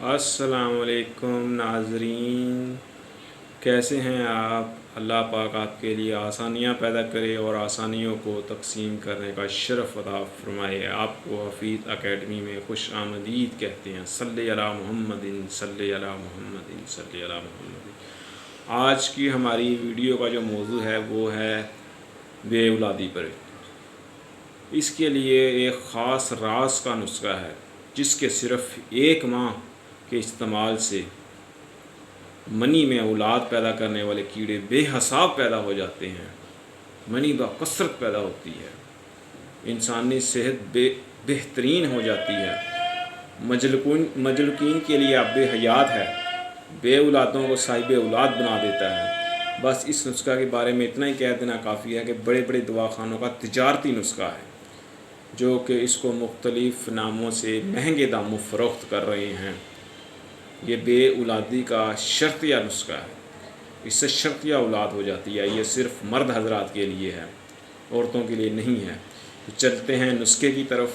السلام علیکم ناظرین، کیسے ہیں آپ؟ اللہ پاک آپ کے لیے آسانیاں پیدا کرے اور آسانیوں کو تقسیم کرنے کا شرف عطا فرمائے۔ آپ کو حفیظ اکیڈمی میں خوش آمدید کہتے ہیں۔ صلی علی محمد، صلی علی محمد، صلی علی محمد۔ آج کی ہماری ویڈیو کا جو موضوع ہے وہ ہے بے اولادی پر۔ اس کے لیے ایک خاص راز کا نسخہ ہے جس کے صرف 1 ماہ کے استعمال سے منی میں اولاد پیدا کرنے والے کیڑے بے حساب پیدا ہو جاتے ہیں، منی بکثرت پیدا ہوتی ہے، انسانی صحت بہترین ہو جاتی ہے، مجلوکین کے لیے اب بے حیات ہے، بے اولادوں کو صاحب اولاد بنا دیتا ہے۔ بس اس نسخہ کے بارے میں اتنا ہی کہہ دینا کافی ہے کہ بڑے بڑے دواخانوں کا تجارتی نسخہ ہے جو کہ اس کو مختلف ناموں سے مہنگے داموں فروخت کر رہے ہیں۔ یہ بے اولادی کا شرطیہ نسخہ ہے، اس سے شرطیہ اولاد ہو جاتی ہے۔ یہ صرف مرد حضرات کے لیے ہے، عورتوں کے لیے نہیں ہے۔ تو چلتے ہیں نسخے کی طرف۔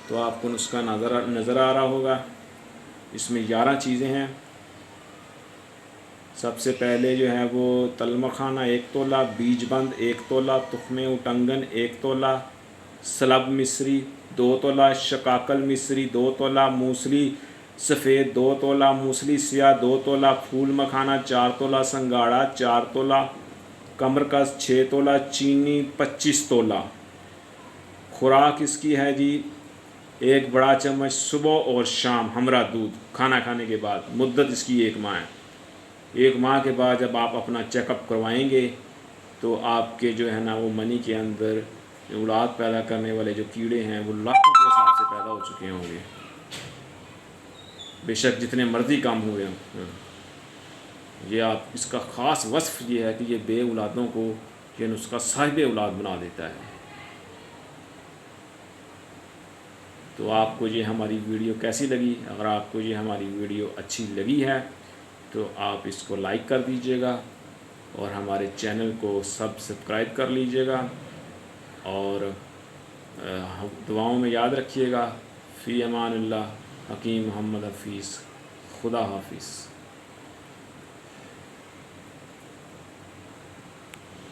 تو آپ کو نسخہ نظر آ رہا ہوگا۔ اس میں 11 چیزیں ہیں۔ سب سے پہلے جو ہے وہ تلمخانہ 1 تولہ، بیج بند 1 تولہ، تخم اٹنگن 1 تولہ، سلب مصری 2 تولہ، شکاکل مصری 2 تولہ، موسلی سفید 2 تولہ، موسلی سیاہ 2 تولہ، پھول مکھانا 4 تولہ، سنگاڑا 4 تولہ، کمرکس 6 تولہ، چینی 25 تولہ۔ خوراک اس کی ہے جی 1 بڑا چمچ صبح اور شام ہمرا دودھ کھانا کھانے کے بعد۔ مدت اس کی 1 ماہ ہے۔ 1 ماہ کے بعد جب آپ اپنا چیک اپ کروائیں گے تو آپ کے جو ہے نا وہ منی کے اندر اولاد پیدا کرنے والے جو کیڑے ہیں وہ لاکھوں کے حساب سے پیدا ہو چکے ہوں گے، بے شک جتنے مرضی کم ہوئے ہوں۔ یہ آپ اس کا خاص وصف یہ ہے کہ یہ بے اولادوں کو یہ نسخہ صاحب اولاد بنا دیتا ہے۔ تو آپ کو یہ ہماری ویڈیو کیسی لگی؟ اگر آپ کو یہ ہماری ویڈیو اچھی لگی ہے تو آپ اس کو لائک کر دیجیے گا اور ہمارے چینل کو سبسکرائب کر لیجیے گا، اور دعاؤں میں یاد رکھیے گا۔ فی امان اللہ، حکیم محمد حفیظ، خدا حافظ۔